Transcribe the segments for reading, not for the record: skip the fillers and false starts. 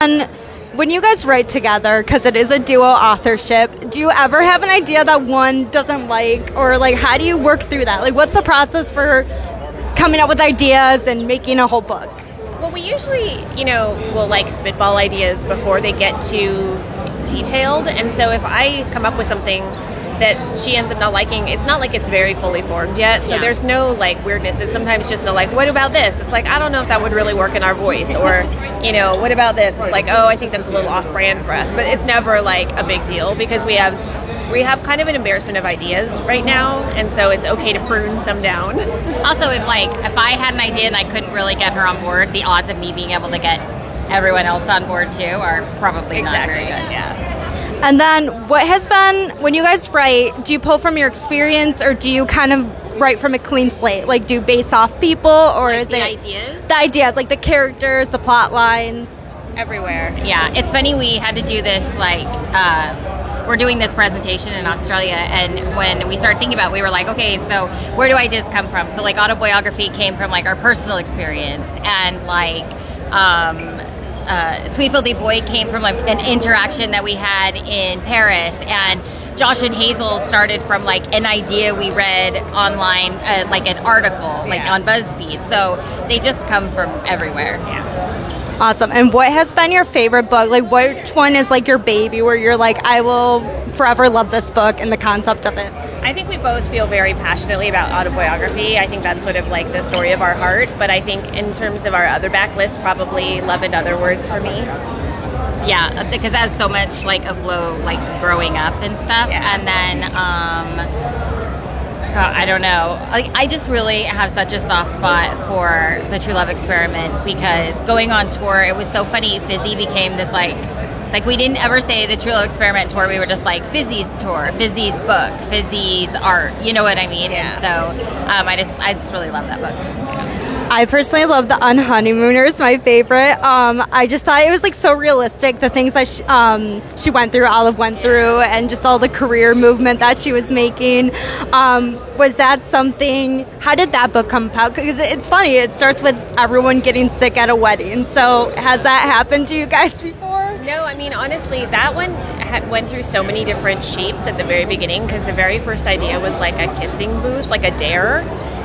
And when you guys write together, because it is a duo authorship, do you ever have an idea that one doesn't like, or like how do you work through that? Like, what's the process for coming up with ideas and making a whole book? Well, we usually, will like spitball ideas before they get too detailed. And so if I come up with something that she ends up not liking, it's not like it's very fully formed yet. So there's no like weirdness. It's sometimes just a like, what about this? It's like, I don't know if that would really work in our voice. Or, what about this? It's like, oh, I think that's a little off brand for us. But it's never like a big deal because we have kind of an embarrassment of ideas right now. And so it's okay to prune some down. Also, if I had an idea and I couldn't really get her on board, the odds of me being able to get everyone else on board too are probably not very good. Yeah. And then what has been, when you guys write, do you pull from your experience or do you kind of write from a clean slate? Like, do you base off people or is it ideas? The ideas, like the characters, the plot lines? Everywhere. Yeah, it's funny, we had to do this, we're doing this presentation in Australia, and when we started thinking about it, we were like, okay, so where do ideas come from? So, autobiography came from, our personal experience, and, Sweet Filthy Boy came from an interaction that we had in Paris, and Josh and Hazel started from an idea we read online, an article on BuzzFeed. So they just come from everywhere. Yeah. Awesome. And what has been your favorite book? Which one is your baby where you're I will forever love this book and the concept of it? I think we both feel very passionately about autobiography. I think that's sort of the story of our heart. But I think in terms of our other backlist, probably Love in Other Words for me. Yeah, because that has so much of Lo growing up and stuff. Yeah. And then, God, I don't know. I just really have such a soft spot for the True Love Experiment because going on tour, it was so funny. Fizzy became this we didn't ever say the True Love Experiment tour. We were just Fizzy's tour, Fizzy's book, Fizzy's art. You know what I mean? Yeah. And so I just really love that book. I personally love The Unhoneymooners, my favorite. I just thought it was so realistic, the things that she went through, Olive went through, and just all the career movement that she was making. Was that something, how did that book come about? Because it's funny, it starts with everyone getting sick at a wedding. So has that happened to you guys before? No, I mean, honestly, that one went through so many different shapes at the very beginning because the very first idea was a kissing booth, a dare.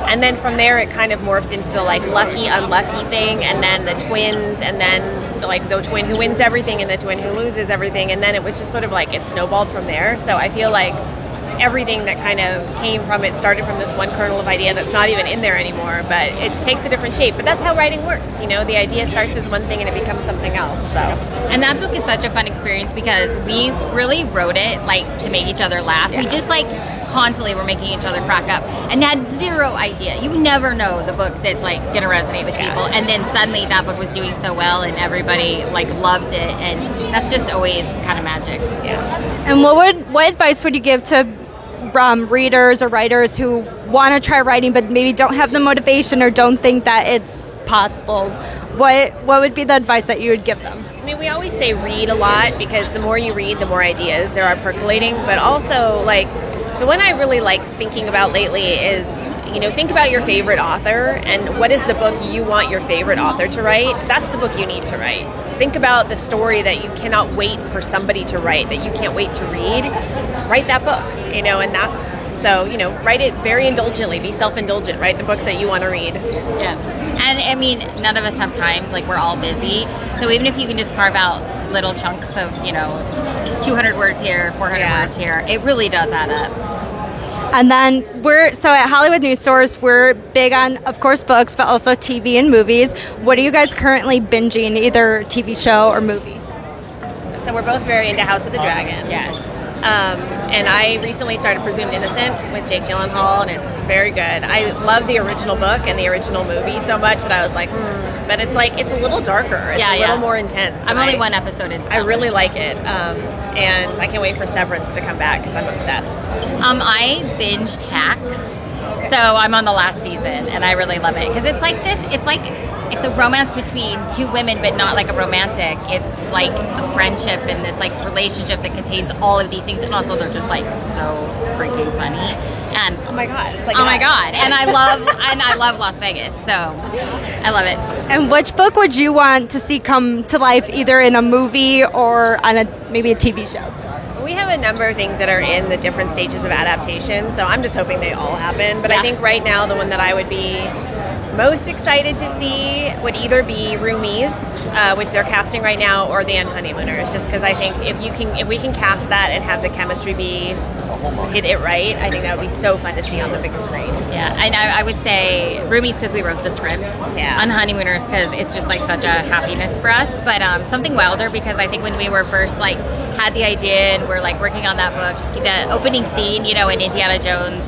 And then from there, it kind of morphed into the lucky, unlucky thing, and then the twins, and then the twin who wins everything and the twin who loses everything. And then it was just sort of it snowballed from there. So I feel everything that kind of came from it started from this one kernel of idea that's not even in there anymore, but it takes a different shape. But that's how writing works, the idea starts as one thing and it becomes something else. So, and that book is such a fun experience because we really wrote it to make each other laugh. Yeah. We just constantly were making each other crack up and had zero idea. You never know the book that's gonna resonate with people, and then suddenly that book was doing so well and everybody loved it, and that's just always kind of magic. Yeah. And what advice would you give to readers or writers who want to try writing but maybe don't have the motivation or don't think that it's possible? What would be the advice that you would give them? I mean, we always say read a lot because the more you read, the more ideas there are percolating. But also, the one I really like thinking about lately is, think about your favorite author and what is the book you want your favorite author to write. That's the book you need to write. Think about the story that you cannot wait for somebody to write, that you can't wait to read. Write that book, and that's, so, write it very indulgently. Be self-indulgent. Write the books that you want to read. Yeah. And, I mean, none of us have time. We're all busy. So even if you can just carve out little chunks of, 200 words here, 400 words here, it really does add up. And then at Hollywood News Source, we're big on, of course, books, but also TV and movies. What are you guys currently binging, either TV show or movie? So we're both very into House of the Dragon. Yes. And I recently started Presumed Innocent with Jake Gyllenhaal, and it's very good. I love the original book and the original movie so much that I was but it's it's a little darker. It's a little more intense. I'm only one episode into I really like it. And I can't wait for Severance to come back because I'm obsessed. I binged Hacks, so I'm on the last season, and I really love it because it's this. It's it's a romance between two women, but not like a romantic. It's like a friendship and this like relationship that contains all of these things, and also they're just like so freaking funny. And oh my god, it's like oh my god, and I love Las Vegas, so I love it. And which book would you want to see come to life, either in a movie or on maybe a TV show? We have a number of things that are in the different stages of adaptation, so I'm just hoping they all happen. But I think right now the one that I would be most excited to see would either be Roomies, which they're casting right now, or The Unhoneymooners. Just because I think if we can cast that and have the chemistry hit it right, I think that would be so fun to see on the big screen. Yeah, and I would say Roomies because we wrote the script. Yeah. Unhoneymooners because it's just like such a happiness for us. But Something Wilder because I think when we were first like had the idea and we're like working on that book, the opening scene, you know, in Indiana Jones,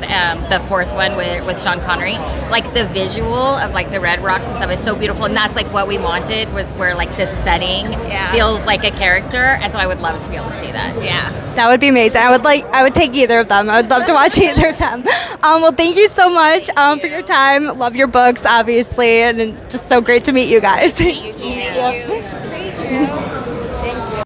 the fourth one with Sean Connery, like the visual of like the red rocks and stuff is so beautiful, and that's like what we wanted, was where like the setting feels like a character, and so I would love to be able to see that. Yeah, that would be amazing. I would take either of them. I would love to watch either of them. Well, thank you so much for your time. Love your books, obviously, and just so great to meet you guys. Thank you.